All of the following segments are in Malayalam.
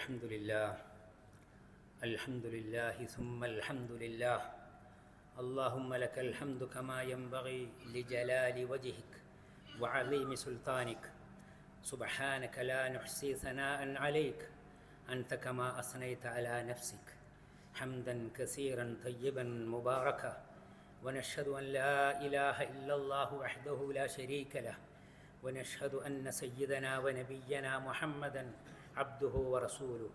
الحمد لله ثم الحمد لله. اللهم لك الحمد كما ينبغي لجلال وجهك وعظيم سلطانك. سبحانك لا نحصي ثناء عليك أنت كما أثنيت على نفسك حمدا كثيرا طيبا مباركا. ونشهد أن لا إله إلا الله وحده لا شريك له، ونشهد أن سيدنا ونبينا محمدا عبده ورسوله.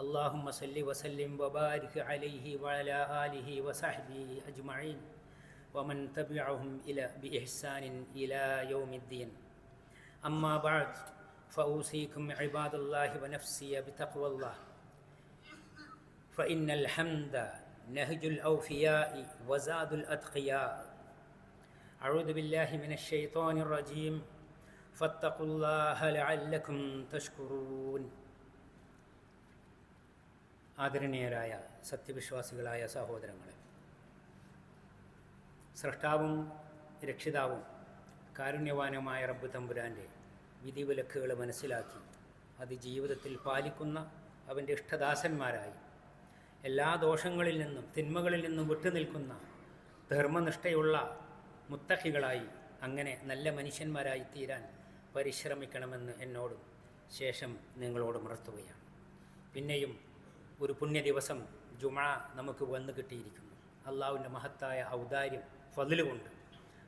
اللهم صل وسلم وبارك عليه وعلى آله وصحبه أجمعين ومن تبعهم بإحسان إلى يوم الدين. أما بعد، فأوصيكم عباد الله ونفسي بتقوى الله، فإن الحمد نهج الأوفياء وزاد الأتقياء. أعوذ بالله من الشيطان الرجيم، فاتقوا الله لعلكم تشكرون. ആദരണീയരായ സത്യവിശ്വാസികളായ സഹോദരങ്ങളെ, സ്രഷ്ടാവും രക്ഷിതാവും കാരുണ്യവാനുമായ റബ്ബ് തമ്പുരാൻ്റെ വിധിവിലക്കുകൾ മനസ്സിലാക്കി അത് ജീവിതത്തിൽ പാലിക്കുന്ന അവൻ്റെ ഇഷ്ടദാസന്മാരായി എല്ലാ ദോഷങ്ങളിൽ നിന്നും തിന്മകളിൽ നിന്നും വിട്ടുനിൽക്കുന്ന ധർമ്മനിഷ്ഠയുള്ള മുത്തഖികളായി, അങ്ങനെ നല്ല മനുഷ്യന്മാരായി തീരാൻ പരിശ്രമിക്കണമെന്ന് എന്നോടും ശേഷം നിങ്ങളോട് ഉണർത്തുകയാണ്. പിന്നെയും ഒരു പുണ്യ ദിവസം ജുമഅ നമുക്ക് വന്നു കിട്ടിയിരിക്കുന്നു. അള്ളാഹുവിൻ്റെ മഹത്തായ ഔദാര്യം ഫദ്ല് കൊണ്ട്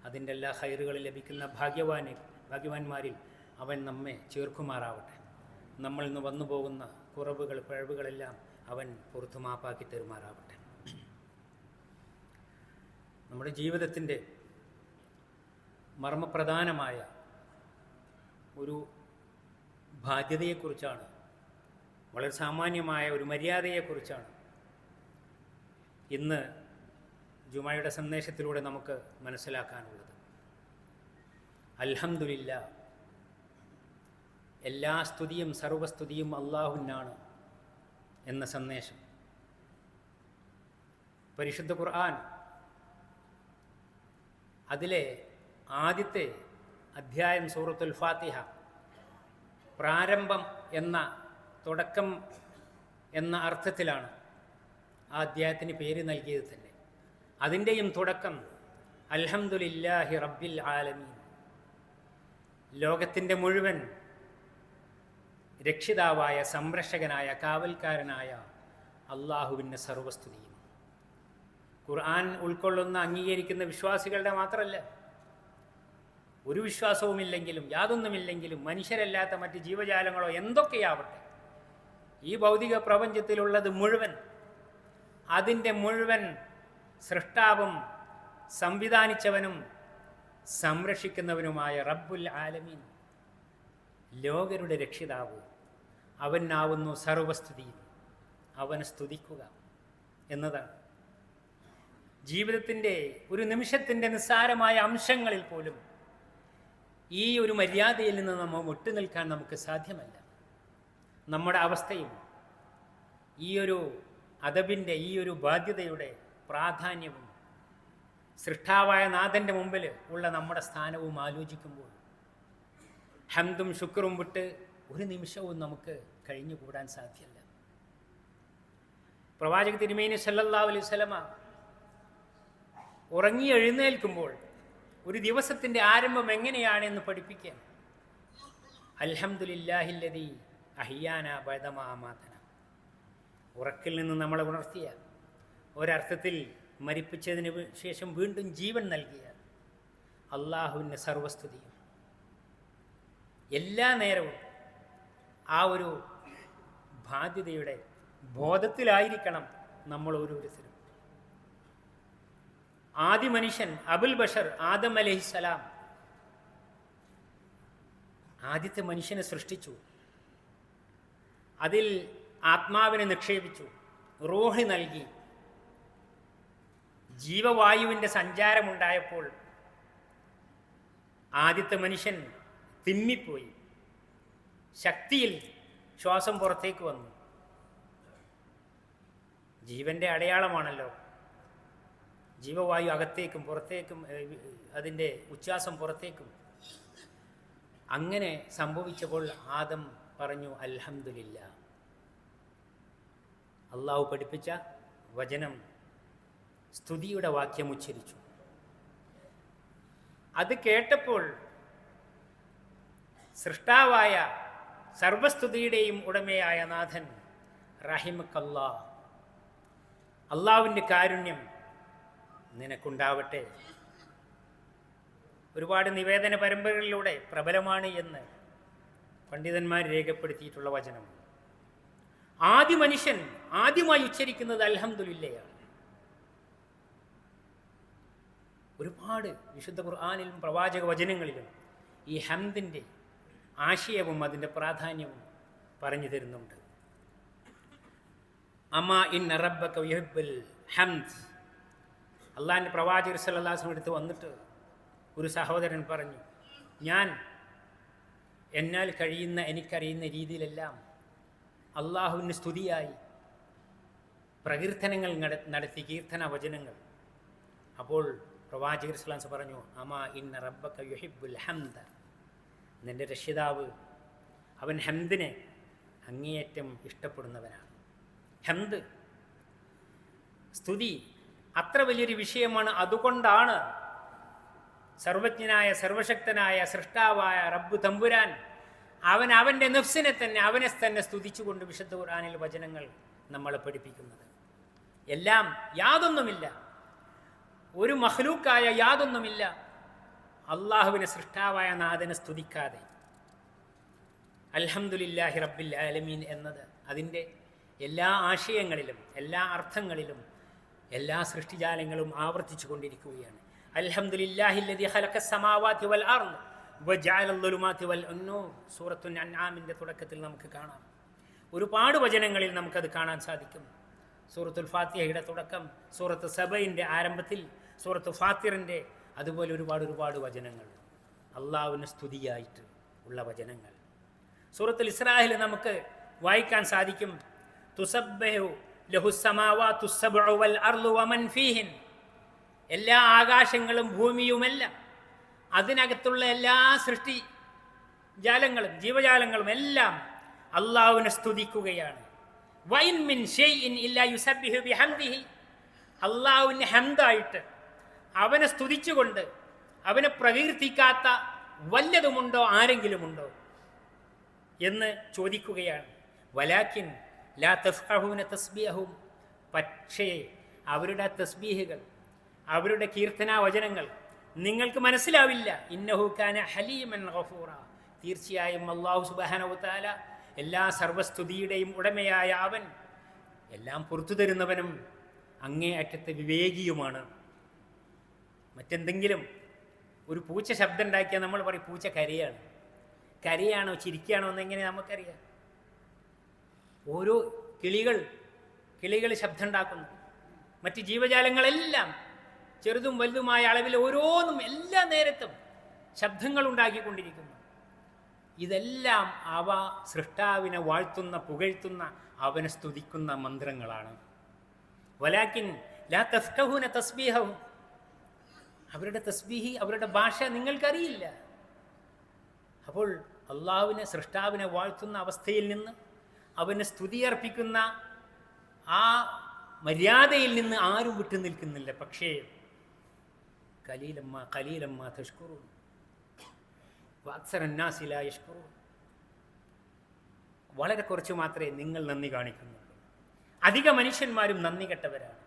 അതിൻ്റെ എല്ലാ ഖൈറുകളും ലഭിക്കുന്ന ഭാഗ്യവാന്മാരിൽ അവൻ നമ്മെ ചേർക്കുമാറാവട്ടെ. നമ്മളിൽ നിന്ന് വന്നു പോകുന്ന കുറവുകൾ പിഴവുകളെല്ലാം അവൻ പുറത്തു മാപ്പാക്കി തരുമാറാവട്ടെ. നമ്മുടെ ജീവിതത്തിൻ്റെ മർമ്മപ്രധാനമായ ഒരു ബാധ്യതയെക്കുറിച്ചാണ്, വളരെ സാമാന്യമായ ഒരു മര്യാദയെക്കുറിച്ചാണ് ഇന്ന് ജുമയുടെ സന്ദേശത്തിലൂടെ നമുക്ക് മനസ്സിലാക്കാനുള്ളത്. അൽഹംദുലില്ലാ, എല്ലാ സ്തുതിയും സർവസ്തുതിയും അല്ലാഹുവിനാണ് എന്ന സന്ദേശം. പരിശുദ്ധ ഖുർആൻ അതിലെ ആദ്യത്തെ അധ്യായം സൂറത്തുൽ ഫാത്തിഹ, പ്രാരംഭം എന്ന തുടക്കം എന്ന അർത്ഥത്തിലാണ് ആ അധ്യായത്തിന് പേര് നൽകിയത് തന്നെ. അതിൻ്റെയും തുടക്കം അൽഹംദുലില്ലാഹി റബ്ബിൽ ആലമീൻ, ലോകത്തിൻ്റെ മുഴുവൻ രക്ഷിതാവായ സംരക്ഷകനായ കാവൽക്കാരനായ അള്ളാഹുവിൻ്റെ സർവസ്തുതിയും. ഖുർആൻ ഉൾക്കൊള്ളുന്ന അംഗീകരിക്കുന്ന വിശ്വാസികളുടെ മാത്രമല്ല, ഒരു വിശ്വാസവുമില്ലെങ്കിലും യാതൊന്നുമില്ലെങ്കിലും മനുഷ്യരല്ലാത്ത മറ്റ് ജീവജാലങ്ങളോ എന്തൊക്കെയാവട്ടെ, ഈ ഭൗതിക പ്രപഞ്ചത്തിലുള്ളത് മുഴുവൻ അതിൻ്റെ മുഴുവൻ സൃഷ്ടാവും സംവിധാനിച്ചവനും സംരക്ഷിക്കുന്നവനുമായ റബ്ബുൽ ആലമീൻ, ലോകരുടെ രക്ഷിതാവ്, അവനാവുന്നു സർവസ്തുതിയും. അവനെ സ്തുതിക്കുക എന്നതാണ് ജീവിതത്തിൻ്റെ ഒരു നിമിഷത്തിൻ്റെ നിസ്സാരമായ അംശങ്ങളിൽ പോലും ഈ ഒരു മര്യാദയിൽ നിന്ന് നമ്മൾ വിട്ടുനിൽക്കാൻ നമുക്ക് സാധ്യമല്ല. നമ്മുടെ അവസ്ഥയും ഈ ഒരു അദബിൻ്റെ, ഈ ഒരു ബാധ്യതയുടെ പ്രാധാന്യവും സൃഷ്ടാവായ നാഥൻ്റെ മുമ്പിൽ ഉള്ള നമ്മുടെ സ്ഥാനവും ആലോചിക്കുമ്പോൾ ഹംദും ശുക്റും വിട്ട് ഒരു നിമിഷവും നമുക്ക് കഴിഞ്ഞുകൂടാൻ സാധ്യമല്ല. പ്രവാചക തിരുമേനി സല്ലല്ലാഹു അലൈഹി വസല്ലമ ഉറങ്ങി എഴുന്നേൽക്കുമ്പോൾ ഒരു ദിവസത്തിൻ്റെ ആരംഭം എങ്ങനെയാണെന്ന് പഠിപ്പിക്കാൻ, അൽഹംദുലില്ലാഹില്ലദീ അഹ്യാനാ ബഅദമാ അമാതനാ, ഉറക്കിൽ നിന്ന് നമ്മളെ ഉണർത്തിയ, ഒരർത്ഥത്തിൽ മരിപ്പിച്ചതിന് ശേഷം വീണ്ടും ജീവൻ നൽകിയ അള്ളാഹുവിൻ്റെ സർവസ്തുതിയും. എല്ലാ നേരവും ആ ഒരു ബാധ്യതയുടെ ബോധത്തിലായിരിക്കണം നമ്മൾ ഓരോരുത്തരും. ആദ്യ മനുഷ്യൻ അബുൽ ബഷർ ആദം അലൈഹിസ്സലാം ആദ്യത്തെ മനുഷ്യനെ സൃഷ്ടിച്ചു. അതിൽ ആത്മാവിനെ നിക്ഷേപിച്ചു, റൂഹ് നൽകി. ജീവവായുവിൻ്റെ സഞ്ചാരമുണ്ടായപ്പോൾ ആദ്യത്തെ മനുഷ്യൻ തിമ്മിപ്പോയി, ശക്തിയിൽ ശ്വാസം പുറത്തേക്ക് വന്നു. ജീവൻ്റെ അടയാളമാണല്ലോ ജീവവായു, അകത്തേക്കും പുറത്തേക്കും അതിൻ്റെ ഉച്ഛ്വാസം പുറത്തേക്കും. അങ്ങനെ സംഭവിച്ചപ്പോൾ ആദം പറഞ്ഞു അൽഹംദുലില്ലാ, അള്ളാഹു പഠിപ്പിച്ച വചനം, സ്തുതിയുടെ വാക്യം ഉച്ചരിച്ചു. അത് കേട്ടപ്പോൾ സൃഷ്ടാവായ സർവസ്തുതിയുടെയും ഉടമയായ നാഥൻ റഹിമക്കല്ലാ, അള്ളാഹുവിൻ്റെ കാരുണ്യം നിനക്കുണ്ടാവട്ടെ, ഒരുപാട് നിവേദന പരമ്പരകളിലൂടെ പ്രബലമാണ് എന്ന് പണ്ഡിതന്മാർ രേഖപ്പെടുത്തിയിട്ടുള്ള വചനം. ആദ്യ മനുഷ്യൻ ആദ്യമായി ഉച്ചരിക്കുന്നത് അൽഹംദുലില്ലയാണ്. ഒരുപാട് വിശുദ്ധ ഖുർആനിലും പ്രവാചക വചനങ്ങളിലും ഈ ഹംദിൻ്റെ ആശയവും അതിൻ്റെ പ്രാധാന്യവും പറഞ്ഞു തരുന്നുണ്ട്. അമാ ഇന്ന റബ്ബക യുഹിബ്ബുൽ ഹംദ്. അള്ളാഹിൻ്റെ പ്രവാചകർ സല്ലല്ലാഹു അലൈഹി വസല്ലം അടുത്ത് വന്നിട്ട് ഒരു സഹോദരൻ പറഞ്ഞു, ഞാൻ എന്നാൽ കഴിയുന്ന എനിക്കറിയുന്ന രീതിയിലെല്ലാം അള്ളാഹുവിന് സ്തുതിയായി പ്രകീർത്തനങ്ങൾ നടത്തി, കീർത്തന വചനങ്ങൾ. അപ്പോൾ പ്രവാചകർ സല്ലല്ലാഹു അലൈഹി വസല്ലം പറഞ്ഞു, അമാ ഇന്ന റബ്ബക യുഹിബ്ബുൽ ഹംദ. നിൻ്റെ രക്ഷിതാവ് അവൻ ഹംദിനെ അങ്ങേയറ്റം ഇഷ്ടപ്പെടുന്നവനാണ്. ഹംദ്, സ്തുതി അത്ര വലിയൊരു വിഷയമാണ്. അതുകൊണ്ടാണ് സർവജ്ഞനായ സർവശക്തനായ സൃഷ്ടാവായ റബ്ബ് തമ്പുരാൻ അവൻ്റെ നഫ്സിനെ തന്നെ അവനെ തന്നെ സ്തുതിച്ചുകൊണ്ട് വിശുദ്ധ ഖുർആനിൽ വചനങ്ങൾ നമ്മളെ പഠിപ്പിക്കുന്നത്. എല്ലാം യാതൊന്നുമില്ല, ഒരു മഖ്ലൂക്കായ യാതൊന്നുമില്ല അള്ളാഹുവിനെ സൃഷ്ടാവായ നാഥനെ സ്തുതിക്കാതെ. അൽഹംദുലില്ലാഹി റബ്ബിൽ ആലമീൻ എന്നത് അതിൻ്റെ എല്ലാ ആശയങ്ങളിലും എല്ലാ അർത്ഥങ്ങളിലും എല്ലാ സൃഷ്ടിജാലങ്ങളും ആവർത്തിച്ചു കൊണ്ടിരിക്കുകയാണ്. അൽഹംദുലില്ലാഹില്ലദീ ഖലഖസ് സമാവാതി വൽ അർദ് വജഅലൽ ളുലുമാതി വൽ നൂർ. സൂറത്തുൽ അൻആമിൻ്റെ തുടക്കത്തിൽ നമുക്ക് കാണാം. ഒരുപാട് വചനങ്ങളിൽ നമുക്കത് കാണാൻ സാധിക്കും. സൂറത്തുൽ ഫാത്തിഹയുടെ തുടക്കം, സൂറത്ത് സബയിൻ്റെ ആരംഭത്തിൽ, സൂറത്ത് ഫാത്തിറിൻ്റെ, അതുപോലെ ഒരുപാട് വചനങ്ങൾ അള്ളാഹുവിന് സ്തുതിയായിട്ട് ഉള്ള വചനങ്ങൾ. സൂറത്തുൽ ഇസ്രായിൽ നമുക്ക് വായിക്കാൻ സാധിക്കും, തുസബ്ബിഹു ലഹുസ് സമാവാതു സബ്ഉ വൽ അർളു വമൻ ഫീഹിൻ. എല്ലാ ആകാശങ്ങളും ഭൂമിയുമെല്ലാം അതിനകത്തുള്ള എല്ലാ സൃഷ്ടി ജാലങ്ങളും ജീവജാലങ്ങളും എല്ലാം അള്ളാഹുവിനെ സ്തുതിക്കുകയാണ്. വഇൻ മിൻ ഷൈഇൻ ഇല്ലാ യുസബ്ബിഹു ബിഹംദിഹി. അള്ളാഹുവിനെ ഹംദായിട്ട് അവനെ സ്തുതിച്ചുകൊണ്ട് അവനെ പ്രകീർത്തിക്കാത്ത വല്ലതുമുണ്ടോ, ആരെങ്കിലുമുണ്ടോ എന്ന് ചോദിക്കുകയാണ്. വലാകിൻ ലാ തഫ്ഖഹൂന തസ്ബീഹും. പക്ഷേ അവരുടെ തസ്ബീഹുകൾ, അവരുടെ കീർത്തനാ വചനങ്ങൾ നിങ്ങൾക്ക് മനസ്സിലാവില്ല. ഇന്നഹു കാന ഹലീമൻ ഗഫൂറ. തീർച്ചയായും അല്ലാഹു സുബ്ഹാനഹു വ തആല എല്ലാ സർവസ്തുതിയുടെയും ഉടമയായ അവൻ എല്ലാം പുറത്തു തരുന്നവനും അങ്ങേ അറ്റത്തെ വിവേകിയുമാണ്. മറ്റെന്തെങ്കിലും ഒരു പൂച്ച ശബ്ദം ഉണ്ടാക്കിയാൽ നമ്മൾ പറയും പൂച്ച കരയാണ്. കരയാണോ ചിരിക്കുകയാണോ എന്നെങ്ങനെ നമുക്കറിയാം? ഓരോ കിളികൾ ശബ്ദം ഉണ്ടാക്കുന്നു. മറ്റ് ജീവജാലങ്ങളെല്ലാം ചെറുതും വലുതുമായ അളവിൽ ഓരോന്നും എല്ലാ നേരത്തും ശബ്ദങ്ങൾ ഉണ്ടാക്കിക്കൊണ്ടിരിക്കുന്നു. ഇതെല്ലാം അവ സൃഷ്ടാവിനെ വാഴ്ത്തുന്ന, പുകഴ്ത്തുന്ന, അവനെ സ്തുതിക്കുന്ന മന്ത്രങ്ങളാണ്. വലാകിൻ ലാ തഫ്ഖഹൂന തസ്ബീഹഹും. അവരുടെ തസ്ബീഹി, അവരുടെ ഭാഷ നിങ്ങൾക്കറിയില്ല. അപ്പോൾ അള്ളാഹുവിനെ, സൃഷ്ടാവിനെ വാഴ്ത്തുന്ന അവസ്ഥയിൽ നിന്ന് അവന് സ്തുതിയർപ്പിക്കുന്ന ആ മര്യാദയിൽ നിന്ന് ആരും വിട്ടു നിൽക്കുന്നില്ല. പക്ഷേ ഖലീലമ്മ തഷ്കുറൂൻ വഅക്സറൻ നാസി ലാ യഷ്കുറൂൻ. വളരെ കുറച്ച് മാത്രമേ നിങ്ങൾ നന്ദി കാണിക്കുന്നുള്ളൂ. അധിക മനുഷ്യന്മാരും നന്ദി കെട്ടവരാണ്.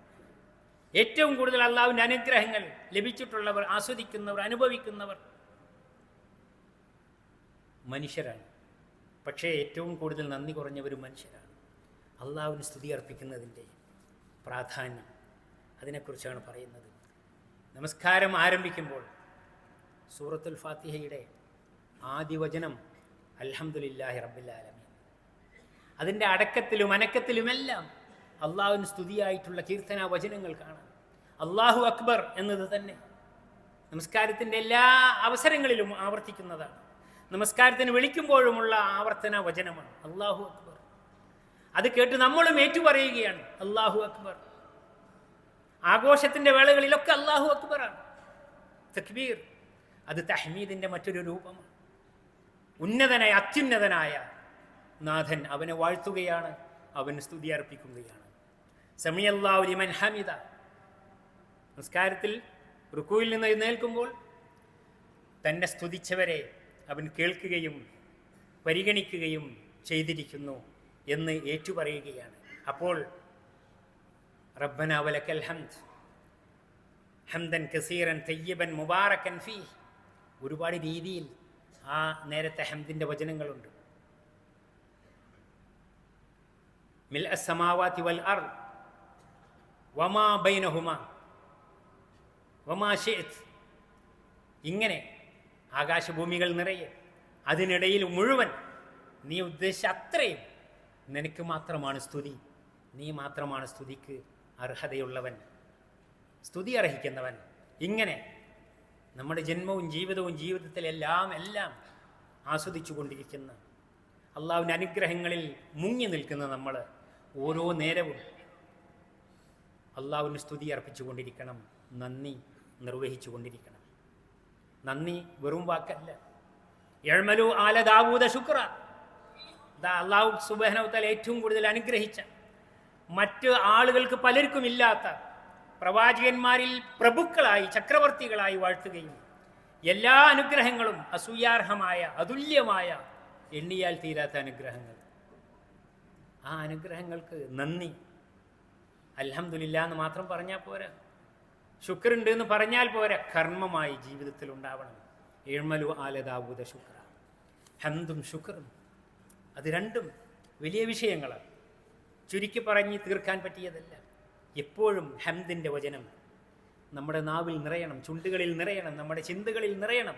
ഏറ്റവും കൂടുതൽ അള്ളാഹുവിൻ്റെ അനുഗ്രഹങ്ങൾ ലഭിച്ചിട്ടുള്ളവർ, ആസ്വദിക്കുന്നവർ, അനുഭവിക്കുന്നവർ മനുഷ്യരാണ്. പക്ഷേ ഏറ്റവും കൂടുതൽ നന്ദി കുറഞ്ഞവരും മനുഷ്യരാണ്. അള്ളാഹുവിന് സ്തുതി അർപ്പിക്കുന്നതിൻ്റെ പ്രാധാന്യം അതിനെക്കുറിച്ചാണ് പറയുന്നത്. നമസ്കാരം ആരംഭിക്കുമ്പോൾ സൂറത്തുൽ ഫാത്തിഹയുടെ ആദ്യ വചനം അൽഹംദുലില്ലാഹി റബ്ബിൽ ആലമീൻ. അതിൻ്റെ അടക്കത്തിലും അനക്കത്തിലുമെല്ലാം അള്ളാഹുവിന് സ്തുതിയായിട്ടുള്ള കീർത്തനാ വചനങ്ങൾ കാണാം. അല്ലാഹു അക്ബർ എന്നത് തന്നെ നമസ്കാരത്തിൻ്റെ എല്ലാ അവസരങ്ങളിലും ആവർത്തിക്കുന്നതാണ്. നമസ്കാരത്തിന് വിളിക്കുമ്പോഴുമുള്ള ആവർത്തന വചനമാണ് അല്ലാഹു അക്ബർ. അത് കേട്ട് നമ്മളും ഏറ്റുപറയുകയാണ് അല്ലാഹു അക്ബർ. ആഘോഷത്തിൻ്റെ വേളകളിലൊക്കെ അല്ലാഹു അക്ബറാണ്. തക്ബീർ അത് തഹ്മീദിൻ്റെ മറ്റൊരു രൂപമാണ്. ഉന്നതനായ, അത്യുന്നതനായ നാഥൻ, അവനെ വാഴ്ത്തുകയാണ്, അവന് സ്തുതി അർപ്പിക്കുകയാണ്. സമിഅല്ലാഹു ലിമൻ ഹമിദ. നമസ്കാരത്തിൽ റുക്കൂയിൽ നിന്ന് എഴുന്നേൽക്കുമ്പോൾ തന്നെ സ്തുതിച്ചവരെ അവൻ കേൾക്കുകയും പരിഗണിക്കുകയും ചെയ്തിരിക്കുന്നു എന്ന് ഏറ്റുപറയുകയാണ്. അപ്പോൾ റബ്ബനാ വലക്കൽ ഹംദ് ഹംദൻ കസീറൻ തയ്യിബൻ മുബാറകൻ ഫീഹ്. ഒരുപാട് രീതിയിൽ ആ നേരത്തെ ഹംദിൻ്റെ വചനങ്ങളുണ്ട്. മിൽ അസ്സമാവാതി വൽ അർദ് വമാ ബൈനഹുമാ വമാ ശിഅത്. ഇങ്ങനെ ആകാശഭൂമികൾ നിറയെ, അതിനിടയിൽ മുഴുവൻ നീ ഉദ്ദേശിച്ച അത്രയും നിനക്ക് മാത്രമാണ് സ്തുതി. നീ മാത്രമാണ് സ്തുതിക്ക് അർഹതയുള്ളവൻ, സ്തുതി അർഹിക്കുന്നവൻ. ഇങ്ങനെ നമ്മുടെ ജന്മവും ജീവിതവും ജീവിതത്തിലെല്ലാം എല്ലാം ആസ്വദിച്ചു കൊണ്ടിരിക്കുന്ന, അള്ളാഹുവിൻ്റെ അനുഗ്രഹങ്ങളിൽ മുങ്ങി നിൽക്കുന്ന നമ്മൾ ഓരോ നേരവും അള്ളാഹുവിന് സ്തുതി അർപ്പിച്ചു കൊണ്ടിരിക്കണം, നന്ദി നിർവഹിച്ചു കൊണ്ടിരിക്കണം. നന്ദി വെറും വാക്കല്ല. യഅ്മലു ആല ദാവൂദ ശുക്ര. അള്ളാഹു സുബ്ഹാനഹു വ തആല ഏറ്റവും കൂടുതൽ അനുഗ്രഹിച്ച, മറ്റ് ആളുകൾക്ക് പലർക്കും ഇല്ലാത്ത, പ്രവാചകന്മാരിൽ പ്രഭുക്കളായി ചക്രവർത്തികളായി വാഴ്ത്തുകയും എല്ലാ അനുഗ്രഹങ്ങളും അസൂയാർഹമായ അതുല്യമായ എണ്ണിയാൽ തീരാത്ത അനുഗ്രഹങ്ങൾ. ആ അനുഗ്രഹങ്ങൾക്ക് നന്ദി അൽഹംദുലില്ലാ എന്ന് മാത്രം പറഞ്ഞാൽ പോരാ, ശുക്രുണ്ട് എന്ന് പറഞ്ഞാൽ പോരാ, കർമ്മമായി ജീവിതത്തിൽ ഉണ്ടാവണം. ഇഅ്മലു ആല ദാവൂദ ശുക്ര. ഹംദും ശുക്റും അത് രണ്ടും വലിയ വിഷയങ്ങളാണ്, ചുരുക്കി പറഞ്ഞ് തീർക്കാൻ പറ്റിയതല്ല. എപ്പോഴും ഹംദിൻ്റെ വചനം നമ്മുടെ നാവിൽ നിറയണം, ചുണ്ടുകളിൽ നിറയണം, നമ്മുടെ ചിന്തകളിൽ നിറയണം.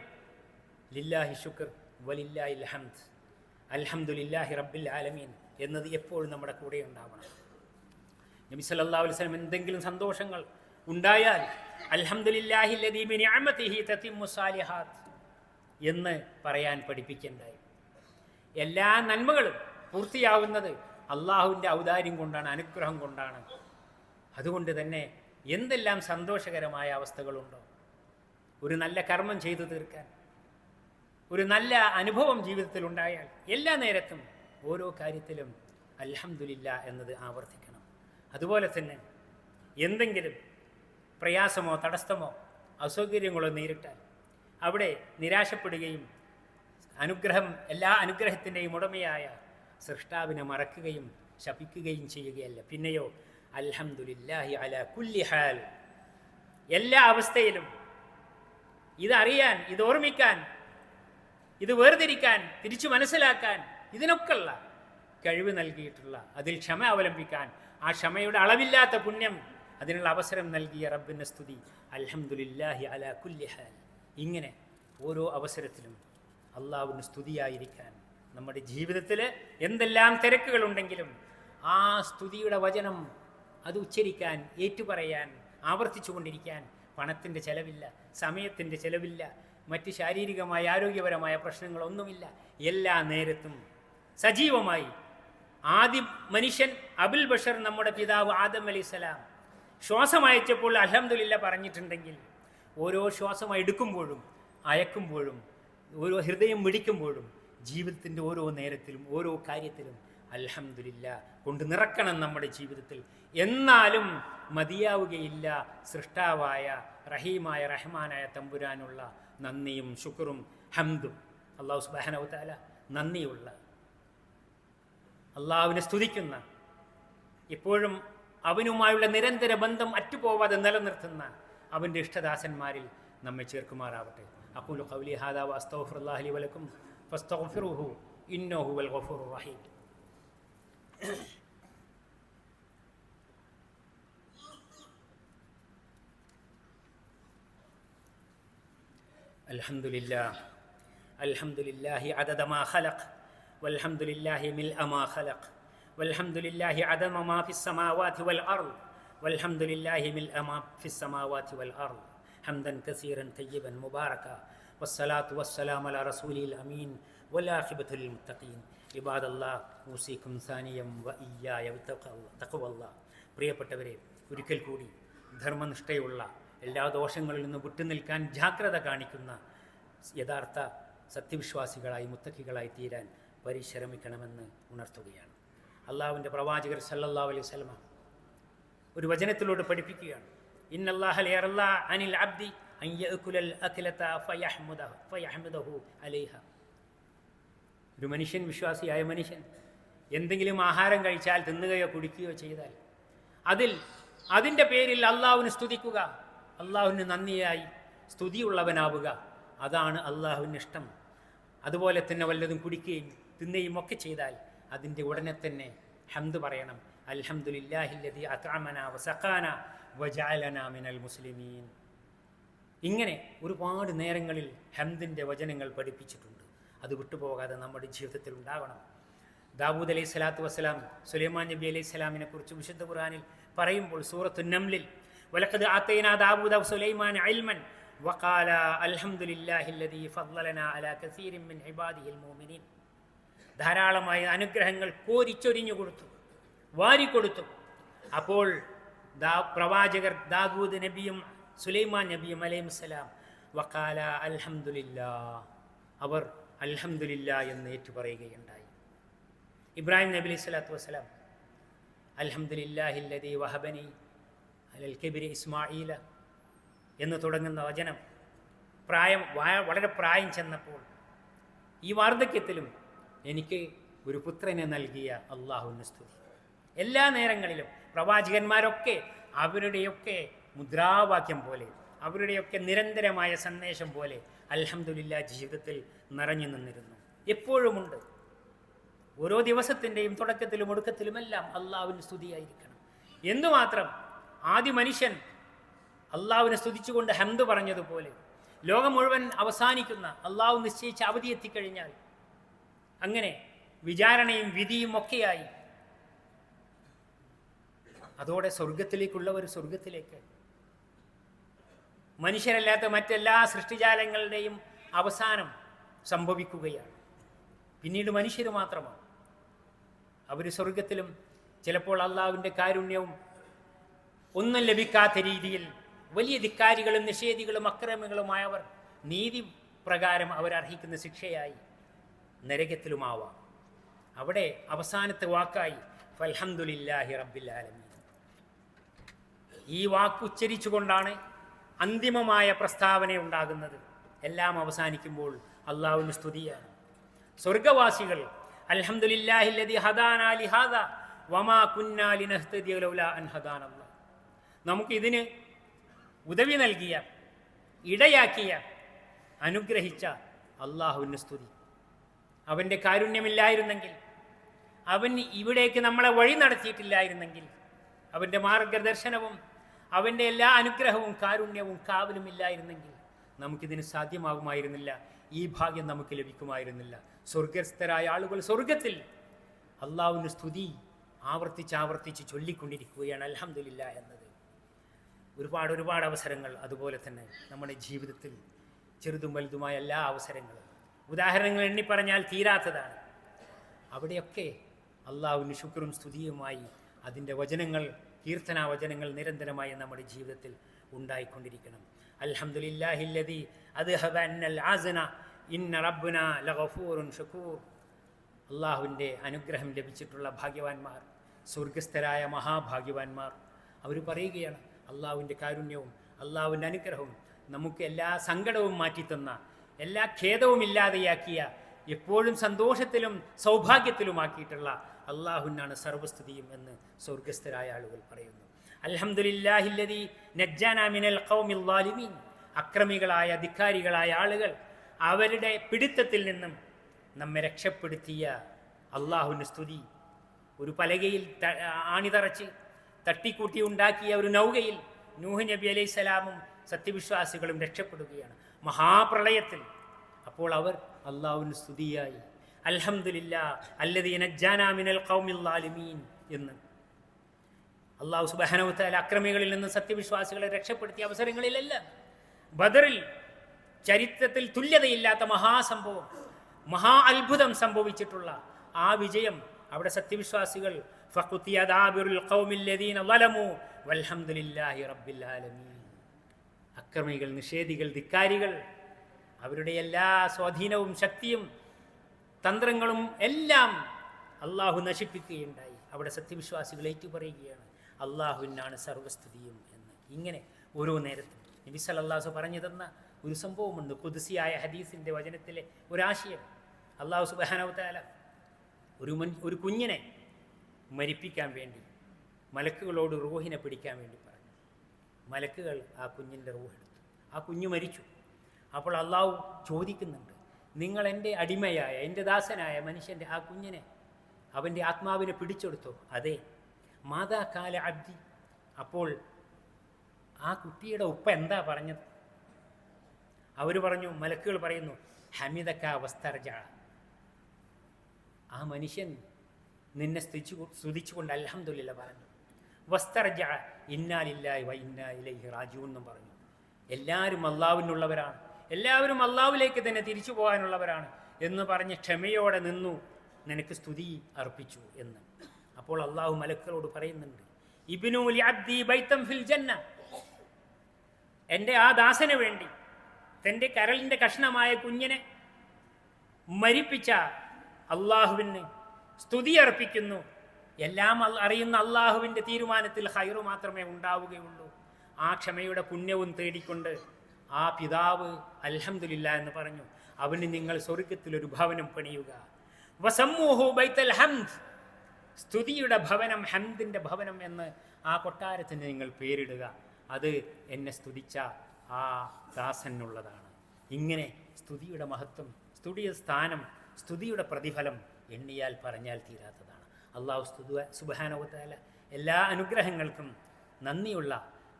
ലില്ലാഹി ശുക്ർ വലില്ലാഹിൽ ഹംദ്, അൽഹംദുലില്ലാഹി റബ്ബിൽ ആലമീൻ എന്നത് എപ്പോഴും നമ്മുടെ കൂടെ ഉണ്ടാവണം. നബി സല്ലല്ലാഹു അലൈഹി വസല്ലം എന്തെങ്കിലും സന്തോഷങ്ങൾ ഉണ്ടായാൽ അൽഹംദുലില്ലാഹി ലദീ ബിനിഅമതിഹി തതിമ്മു സാലിഹാത്ത് എന്ന് പറയാൻ പഠിപ്പിക്കേണ്ടായി. എല്ലാ നന്മകളും പൂർത്തിയാവുന്നത് അള്ളാഹുവിൻ്റെ ഔദാര്യം കൊണ്ടാണ്, അനുഗ്രഹം കൊണ്ടാണ്. അതുകൊണ്ട് തന്നെ എന്തെല്ലാം സന്തോഷകരമായ അവസ്ഥകളുണ്ടോ, ഒരു നല്ല കർമ്മം ചെയ്തു തീർക്കാൻ, ഒരു നല്ല അനുഭവം ജീവിതത്തിൽ ഉണ്ടായാൽ എല്ലാ നേരത്തും ഓരോ കാര്യത്തിലും അൽഹംദുലില്ലാ എന്നത് ആവർത്തിക്കണം. അതുപോലെ തന്നെ എന്തെങ്കിലും പ്രയാസമോ തടസ്സമോ അസൗകര്യങ്ങളോ നേരിട്ടാൽ അവിടെ നിരാശപ്പെടുകയും എല്ലാ അനുഗ്രഹത്തിൻ്റെയും ഉടമയായ സൃഷ്ടാവിനെ മറക്കുകയും ശപിക്കുകയും ചെയ്യുകയല്ല. പിന്നെയോ അൽഹംദുലില്ലാഹി അലാ കുല്ലി ഹാൽ, എല്ലാ അവസ്ഥയിലും ഇതറിയാൻ, ഇത് ഓർമ്മിക്കാൻ, ഇത് വേർതിരിക്കാൻ, തിരിച്ചു മനസ്സിലാക്കാൻ, ഇതിനൊക്കെയുള്ള കഴിവ് നൽകിയിട്ടുള്ള, അതിൽ ക്ഷമ അവലംബിക്കാൻ, ആ ക്ഷമയുടെ അളവില്ലാത്ത പുണ്യം അതിനുള്ള അവസരം നൽകിയ റബ്ബിൻ്റെ സ്തുതി അൽഹംദുലില്ലാഹി അലാ കുല്ലി ഹാൽ. ഇങ്ങനെ ഓരോ അവസരത്തിലും അള്ളാഹുവിന് സ്തുതിയായിരിക്കാൻ, നമ്മുടെ ജീവിതത്തിൽ എന്തെല്ലാം തിരക്കുകളുണ്ടെങ്കിലും ആ സ്തുതിയുടെ വചനം അത് ഉച്ചരിക്കാൻ, ഏറ്റുപറയാൻ, ആവർത്തിച്ചു കൊണ്ടിരിക്കാൻ പണത്തിൻ്റെ ചെലവില്ല, സമയത്തിൻ്റെ ചെലവില്ല, മറ്റ് ശാരീരികമായ ആരോഗ്യപരമായ പ്രശ്നങ്ങളൊന്നുമില്ല. എല്ലാ നേരത്തും സജീവമായി ആദ്യ മനുഷ്യൻ അബുൽ ബഷർ, നമ്മുടെ പിതാവ് ആദം അലൈഹിസ്സലാം ശ്വാസമയച്ചപ്പോൾ അൽഹംദുലില്ലാ പറഞ്ഞിട്ടുണ്ടെങ്കിൽ, ഓരോ ശ്വാസം എടുക്കുമ്പോഴും അയക്കുമ്പോഴും ഓരോ ഹൃദയം മിടിക്കുമ്പോഴും ജീവിതത്തിൻ്റെ ഓരോ നേരത്തിലും ഓരോ കാര്യത്തിലും അൽഹംദുലില്ലാ കൊണ്ട് നിറക്കണം നമ്മുടെ ജീവിതത്തിൽ. എന്നാലും മതിയാവുകയില്ല സൃഷ്ടാവായ റഹീമായ റഹ്മാനായ തമ്പുരാനുള്ള നന്ദിയും ശുക്റും ഹംദും. അല്ലാഹു സുബ്ഹാനഹു വ തആല നന്ദിയുള്ള, അള്ളാഹുവിനെ സ്തുതിക്കുന്ന, എപ്പോഴും അവനുമായുള്ള നിരന്തര ബന്ധം അറ്റുപോവാതെ നിലനിർത്തുന്ന അവൻ്റെ ഇഷ്ടദാസന്മാരിൽ നമ്മെ ചേർക്കുമാറാവട്ടെ. അഖൂലു ഖൗലി ഹാദാ വഅസ്തഗ്ഫിറുല്ലാഹ ലി വലക്കും ഫസ്തഗ്ഫിറുഹു ഇന്നഹു ഹുവൽ ഗഫൂറുർ റഹീം. അൽഹംദുലില്ലാഹി അദദ മാ ഖലഖ് വൽഹംദുലില്ലാഹി മിൽഅ മാ ഖലഖ് വൽഹംദുലില്ലാഹി അദദ മാ ഫിസ് സമാവാതി വൽ അർദ് വൽഹംദുലില്ലാഹി മിൽഅ മാ ഫിസ് സമാവാതി വൽ അർദ് ഹംദൻ കസീറൻ തയ്യിബൻ മുബാറക വസ്സലാത്തു വസ്സലാമു അലാ റസൂലിൽ അമീൻ വൽആഖിബത്തു ലിൽ മുത്തഖീൻ. ഇബാദല്ലാഹ് ഊസിക്കും സാനിയം വ ഇയ്യായ തഖ്വല്ലാഹ്. പ്രിയപ്പെട്ടവരെ, ഒരിക്കൽ കൂടി ധർമ്മനിഷ്ഠയുള്ള, എല്ലാ ദോഷങ്ങളിൽ നിന്ന് വിട്ടുനിൽക്കാൻ ജാഗ്രത കാണിക്കുന്ന യഥാർത്ഥ സത്യവിശ്വാസികളായി മുത്തഖികളായി തീരാൻ പരിശ്രമിക്കണമെന്ന് ഉണർത്തുകയാണ്. അള്ളാഹുവിൻ്റെ പ്രവാചകർ സല്ലല്ലാഹു അലൈഹി വസല്ലം ഒരു വചനത്തിലൂടെ പഠിപ്പിക്കുകയാണ്. ഇന്നല്ലാഹ ലയർളാ അനിൽ അബ്ദി അൻ യഅകുലൽ അക്ലത ഫയഹ്മദഹു അലൈഹ. ഒരു മനുഷ്യൻ, വിശ്വാസിയായ മനുഷ്യൻ എന്തെങ്കിലും ആഹാരം കഴിച്ചാൽ, തിന്നുകയോ കുടിക്കുകയോ ചെയ്താൽ അതിൻ്റെ പേരിൽ അള്ളാഹുവിനെ സ്തുതിക്കുക, അള്ളാഹുവിന് നന്ദിയായി സ്തുതിയുള്ളവനാവുക, അതാണ് അള്ളാഹുവിന് ഇഷ്ടം. അതുപോലെ തന്നെ വല്ലതും കുടിക്കുകയും തിന്നുകയും ഒക്കെ ചെയ്താൽ അതിൻ്റെ ഉടനെ തന്നെ ഹംദ് പറയണം. അൽഹംദുലില്ലാഹില്ലദീ അത്അമനാ വസഖാനാ വജഅലനാ മിനൽ മുസ്ലിമീൻ. ഇങ്ങനെ ഒരുപാട് നേരങ്ങളിൽ ഹംദിൻ്റെ വചനങ്ങൾ പഠിപ്പിച്ചിട്ടുണ്ട്. അത് വിട്ടുപോകാതെ നമ്മുടെ ജീവിതത്തിൽ ഉണ്ടാകണം. ദാവൂദ് അലൈഹി സ്വലാത്തു വസ്സലാം സുലൈമാൻ നബി അലൈഹി സ്വലാമിനെ കുറിച്ച് വിശുദ്ധ ഖുർആനിൽ പറയുമ്പോൾ സൂറത്തു നംലിൽ വലഖദ് ആതൈനാ ദാവൂദ വസുലൈമാന ഇൽമൻ വഖാല അൽഹംദുലില്ലാഹില്ലദീ ഫദ്ദലനാ അലാ കസീരിൻ മിൻ ഇബാദിഹിൽ മുഅ്മിനീൻ. ധാരാളമായ അനുഗ്രഹങ്ങൾ കോരിച്ചൊരിഞ്ഞു കൊടുത്തു, വാരിക്കൊടുത്തു. അപ്പോൾ പ്രവാചകർ ദാവൂദ് നബിയും സുലൈമാൻ നബിയും അലൈഹിസ്സലാം വഖാല അൽഹംദുലില്ലാ, അവർ അൽഹംദുലില്ലാ എന്ന് ഏറ്റുപറയുകയുണ്ടായി. ഇബ്രാഹിം നബി അലൈഹി സ്വലാത്തു വസ്സലാം അൽഹംദുലില്ലാഹില്ലദീ വഹബനി അലൽ കിബ്രി ഇസ്മാഈല എന്ന് തുടങ്ങുന്ന വചനം വളരെ പ്രായം ചെന്നപ്പോൾ ഈ വാർദ്ധക്യത്തിലും എനിക്ക് ഒരു പുത്രനെ നൽകിയ അള്ളാഹുവിന് സ്തുതി. എല്ലാ നേരങ്ങളിലും പ്രവാചകന്മാരൊക്കെ അവരുടെയൊക്കെ മുദ്രാവാക്യം പോലെ, അവരുടെയൊക്കെ നിരന്തരമായ സന്ദേശം പോലെ അൽഹംദുലില്ലാ ജീവിതത്തിൽ നിറഞ്ഞു നിന്നിരുന്നു. എപ്പോഴുമുണ്ട്. ഓരോ ദിവസത്തിൻ്റെയും തുടക്കത്തിലും ഒടുക്കത്തിലുമെല്ലാം അള്ളാഹുവിന് സ്തുതിയായിരിക്കണം. എന്തുമാത്രം ആദ്യ മനുഷ്യൻ അള്ളാഹുവിനെ സ്തുതിച്ചുകൊണ്ട് ഹംദ് പറഞ്ഞതുപോലെ ലോകം മുഴുവൻ അവസാനിക്കുന്ന അള്ളാഹു നിശ്ചയിച്ച അവധി എത്തിക്കഴിഞ്ഞാൽ അങ്ങനെ വിചാരണയും വിധിയും ഒക്കെയായി അതോടെ സ്വർഗത്തിലേക്കുള്ളവർ സ്വർഗത്തിലേക്ക്, മനുഷ്യരല്ലാത്ത മറ്റെല്ലാ സൃഷ്ടിജാലങ്ങളുടെയും അവസാനം സംഭവിക്കുകയാണ്. പിന്നീട് മനുഷ്യർ മാത്രമാണ്. അവർ സ്വർഗത്തിലും ചിലപ്പോൾ അള്ളാഹുവിൻ്റെ കാരുണ്യവും ഒന്നും ലഭിക്കാത്ത രീതിയിൽ വലിയ ധിക്കാരികളും നിഷേധികളും അക്രമികളുമായവർ നീതി പ്രകാരം അവരർഹിക്കുന്ന ശിക്ഷയായി നരകത്തിലുമാവാം. അവിടെ അവസാനത്തെ വാക്കായി ഫൽഹംദുലില്ലാഹി റബ്ബിൽ ആലമീൻ. ഈ വാക്ക് ഉച്ചരിച്ചുകൊണ്ടാണ് അന്തിമമായ പ്രസ്താവന ഉണ്ടാകുന്നത്. എല്ലാം അവസാനിക്കുമ്പോൾ അള്ളാഹുവിന് സ്തുതിയാണ്. സ്വർഗവാസികൾ അൽഹംദുലില്ലാഹില്ലദീ ഹദാനാ ലിഹാദാ വമാ കുന്നാ ലിനഹ്തദിയ ലൗലാ അൻ ഹദാനല്ലാഹ്. നമുക്കിതിന് ഉദവി നൽകിയ, ഇടയാക്കിയ, അനുഗ്രഹിച്ച അള്ളാഹുവിന് സ്തുതി. അവൻ്റെ കാരുണ്യമില്ലായിരുന്നെങ്കിൽ, അവൻ ഇവിടേക്ക് നമ്മളെ വഴി നടത്തിയിട്ടില്ലായിരുന്നെങ്കിൽ, അവൻ്റെ മാർഗദർശനവും അവൻ്റെ എല്ലാ അനുഗ്രഹവും കാരുണ്യവും കാവലും ഇല്ലായിരുന്നെങ്കിൽ നമുക്കിതിന് സാധ്യമാകുമായിരുന്നില്ല. ഈ ഭാഗ്യം നമുക്ക് ലഭിക്കുമായിരുന്നില്ല. സ്വർഗസ്ഥരായ ആളുകൾ സ്വർഗത്തിൽ അള്ളാഹുവിന് സ്തുതി ആവർത്തിച്ച് ചൊല്ലിക്കൊണ്ടിരിക്കുകയാണ് അൽഹംദുലില്ലാ എന്നത്. ഒരുപാട് അവസരങ്ങൾ അതുപോലെ തന്നെ നമ്മുടെ ജീവിതത്തിൽ ചെറുതും വലുതുമായ എല്ലാ അവസരങ്ങളും, ഉദാഹരണങ്ങൾ എണ്ണിപ്പറഞ്ഞാൽ തീരാത്തതാണ്. അവിടെയൊക്കെ അള്ളാഹുവിന് ശുക്രും സ്തുതിയുമായി അതിൻ്റെ വചനങ്ങൾ, കീർത്തനാ വചനങ്ങൾ നിരന്തരമായി നമ്മുടെ ജീവിതത്തിൽ ഉണ്ടായിക്കൊണ്ടിരിക്കണം. അൽഹംദുലില്ലാഹില്ലദീ അദ്ഹബ അന്നൽ ആസന ഇന്ന റബ്ബനാ ലഗഫൂറുൻ ശകൂർ. അള്ളാഹുവിൻ്റെ അനുഗ്രഹം ലഭിച്ചിട്ടുള്ള ഭാഗ്യവാന്മാർ, സ്വർഗസ്ഥരായ മഹാഭാഗ്യവാന്മാർ അവർ പറയുകയാണ് അള്ളാഹുവിൻ്റെ കാരുണ്യവും അള്ളാഹുവിൻ്റെ അനുഗ്രഹവും നമുക്ക് എല്ലാ സങ്കടവും മാറ്റിത്തന്ന, എല്ലാ ഖേദവും ഇല്ലാതെയാക്കിയ, എപ്പോഴും സന്തോഷത്തിലും സൗഭാഗ്യത്തിലുമാക്കിയിട്ടുള്ള അള്ളാഹുവിനാണ് സർവസ്തുതിയും എന്ന് സ്വർഗസ്ഥരായ ആളുകൾ പറയുന്നു. അൽഹംദുലില്ലാഹില്ലദീ നജ്ജാനാ മിനൽ ഖൗമിൽ ളാലിമീൻ. അക്രമികളായ ധിക്കാരികളായ ആളുകൾ അവരുടെ പിടുത്തത്തിൽ നിന്നും നമ്മെ രക്ഷപ്പെടുത്തിയ അള്ളാഹുവിന് സ്തുതി. ഒരു പലകയിൽ ആണിതറച്ച് തട്ടിക്കൂട്ടി ഉണ്ടാക്കിയ ഒരു നൗകയിൽ നൂഹ് നബി അലൈഹി സ്വലാമും സത്യവിശ്വാസികളും രക്ഷപ്പെടുകയാണ് മഹാപ്രളയത്തിൽ. അപ്പോൾ അവർ അള്ളാഹുവിന് സ്തുതിയായി അൽഹംദുലില്ലാ അല്ലദീ നജ്ജാനാ മിനൽ ഖൗമിൽ ളാലിമീൻ എന്ന്. അള്ളാഹു സുബ്ഹാനഹു വ തആല അക്രമികളിൽ നിന്ന് സത്യവിശ്വാസികളെ രക്ഷപ്പെടുത്തിയ അവസരങ്ങളിലെല്ലാം ബദറിൽ ചരിത്രത്തിൽ തുല്യതയില്ലാത്ത മഹാസംഭവം, മഹാ അത്ഭുതം സംഭവിച്ചിട്ടുള്ള ആ വിജയം അവിടെ സത്യവിശ്വാസികൾ ഫഖുതിയ ദാബിറുൽ ഖൗമിൽ ലദീന ളലമു വൽഹംദുലില്ലാഹി റബ്ബിൽ ആലമീൻ. അക്രമികൾ, നിഷേധികൾ, ധിക്കാരികൾ അവരുടെ എല്ലാ സ്വാധീനവും ശക്തിയും തന്ത്രങ്ങളും എല്ലാം അള്ളാഹു നശിപ്പിക്കുകയുണ്ടായി. അവിടെ സത്യവിശ്വാസികൾ ഏറ്റുപറയുകയാണ് അള്ളാഹുവിനാണ് സർവ്വസ്തുതിയും എന്ന്. ഇങ്ങനെ ഓരോ നേരത്തും നബി സല്ലല്ലാഹു അലൈഹി വസല്ലം പറഞ്ഞു തന്ന ഒരു സംഭവമുണ്ട്. ഖുദ്സിയായ ഹദീസിൻ്റെ വചനത്തിലെ ഒരാശയം. അള്ളാഹു സുബ്ഹാനഹു വ തആല ഒരു കുഞ്ഞിനെ മരിപ്പിക്കാൻ വേണ്ടി മലക്കുകളോട് റൂഹിനെ പിടിക്കാൻ വേണ്ടി പറഞ്ഞു. മലക്കുകൾ ആ കുഞ്ഞിൻ്റെ റൂഹ് എടുത്തു. ആ കുഞ്ഞ് മരിച്ചു. അപ്പോൾ അള്ളാഹു ചോദിക്കുന്നുണ്ട്, നിങ്ങൾ എൻ്റെ അടിമയായ എൻ്റെ ദാസനായ മനുഷ്യൻ്റെ ആ കുഞ്ഞിനെ, അവൻ്റെ ആത്മാവിനെ പിടിച്ചെടുത്തോ? അതെ. മാതാ കാല അബ്ദി. അപ്പോൾ ആ കുട്ടിയുടെ ഉപ്പ എന്താ പറഞ്ഞത്? അവർ പറഞ്ഞു, മലക്കുകൾ പറയുന്നു, ഹമിദക്ക വസ്തർജ. ആ മനുഷ്യൻ നിന്നെ സ്തുതിച്ചുകൊണ്ട് അൽഹംദുലില്ലാ പറഞ്ഞു. വസ്തർജ ഇന്നാ ലില്ലാഹി വ ഇന്നാ ഇലൈഹി റാജിഊൻ എന്നും പറഞ്ഞു. എല്ലാവരും അള്ളാഹുവിനുള്ളവരാണ്, എല്ലാവരും അള്ളാഹുവിലേക്ക് തന്നെ തിരിച്ചു പോകാനുള്ളവരാണ് എന്ന് പറഞ്ഞ് ക്ഷമയോടെ നിന്നു, നിനക്ക് സ്തുതി അർപ്പിച്ചു എന്ന്. അപ്പോൾ അള്ളാഹു മലക്കുകളോട് പറയുന്നുണ്ട്, ഇബ്നു ലി അബ്ദി ബൈതം ഫിൽ ജന്ന. എൻ്റെ ആ ദാസന് വേണ്ടി തൻ്റെ കരളിൻ്റെ കഷ്ണമായ കുഞ്ഞിനെ മരിപ്പിച്ച അള്ളാഹുവിന് സ്തുതി അർപ്പിക്കുന്നു. എല്ലാം അറിയുന്ന അള്ളാഹുവിൻ്റെ തീരുമാനത്തിൽ ഹൈറ് മാത്രമേ ഉണ്ടാവുകയുള്ളൂ. ആ ക്ഷമയുടെ പുണ്യവും തേടിക്കൊണ്ട് ആ പിതാവ് അൽഹംദുലില്ലാ എന്ന് പറഞ്ഞു. അവന് നിങ്ങൾ സ്വർഗത്തിലൊരു ഭവനം പണിയുക. വസമ്മൂഹു ബൈത്തൽ ഹംദ്. സ്തുതിയുടെ ഭവനം, ഹംദിൻ്റെ ഭവനം എന്ന് ആ കൊട്ടാരത്തിന് നിങ്ങൾ പേരിടുക. അത് എന്നെ സ്തുതിച്ച ആ ദാസനുള്ളതാണ്. ഇങ്ങനെ സ്തുതിയുടെ മഹത്വം, സ്തുതിയുടെ സ്ഥാനം, സ്തുതിയുടെ പ്രതിഫലം എണ്ണിയാൽ പറഞ്ഞാൽ തീരാത്തതാണ്. അള്ളാഹു സുബ്ഹാനഹു വ തആല എല്ലാ അനുഗ്രഹങ്ങൾക്കും നന്ദിയുള്ള,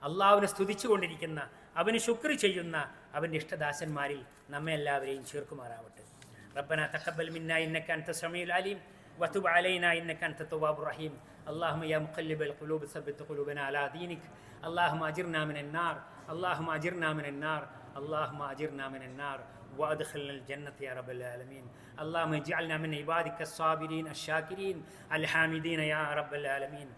അള്ളാഹുവിനെ സ്തുതിച്ചുകൊണ്ടിരിക്കുന്ന, അവന് ശുക്ർ ചെയ്യുന്ന അവൻ്റെ ഇഷ്ടദാസന്മാരിൽ നമ്മെ എല്ലാവരെയും ചേർക്കുമാറാവട്ടെ. റബ്ബനാ തഖബ്ബൽ മിന്നാ ഇന്നക അൻത സമീഉൽ അലീം വതുബ് അലൈനാ ഇന്നക അൻത തവ്വാബുർ റഹീം. اللهم يا مقلب القلوب ثبت قلوبنا على دينك. اللهم أجرنا من النار، اللهم أجرنا من النار، اللهم أجرنا من النار وأدخلنا الجنة يا رب العالمين. اللهم اجعلنا من عبادك الصابرين الشاكرين الحامدين يا رب العالمين.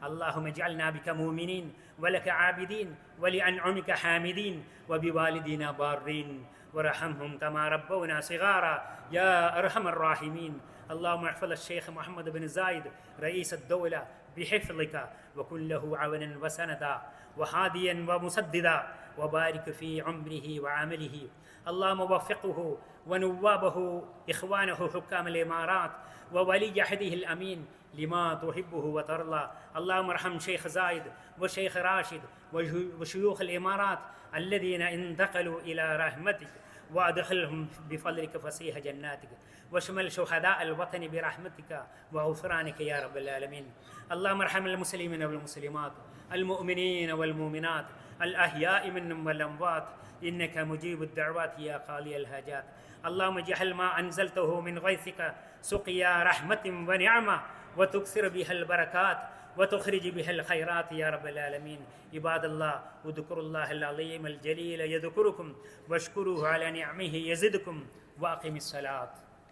اللهم اجعلنا بك مؤمنين ولك عابدين ولأنعمك حامدين وبوالدينا بارين وارحمهم كما ربونا صغارا يا أرحم الراحمين. اللهم احفظ الشيخ محمد بن زايد رئيس الدولة بحفظك وكن له عونا وسندا وهاديا ومسددا وبارك في عمره وعمله. اللهم وفقه ونوابه إخوانه حكام الإمارات وولي عهده الأمين لما تحبه وترضى. اللهم ارحم شيخ زايد وشيخ راشد وشيوخ الإمارات الذين انتقلوا إلى رحمتك وأدخلهم بفضلك فسيح جناتك واشمل شهداء الوطن برحمتك وغفرانك يا رب العالمين. اللهم ارحم المسلمين والمسلمات المؤمنين والمؤمنات الأحياء منهم والأموات إنك مجيب الدعوات يا قاضي الحاجات. اللهم اجعل ما أنزلته من غيثك سقيا رحمة ونعمة وتكثر بها البركات وتخرج بها الخيرات يا رب العالمين. عباد الله اذكروا الله العظيم الجليل يذكركم واشكروه على نعمه يزدكم وأقم الصلاة.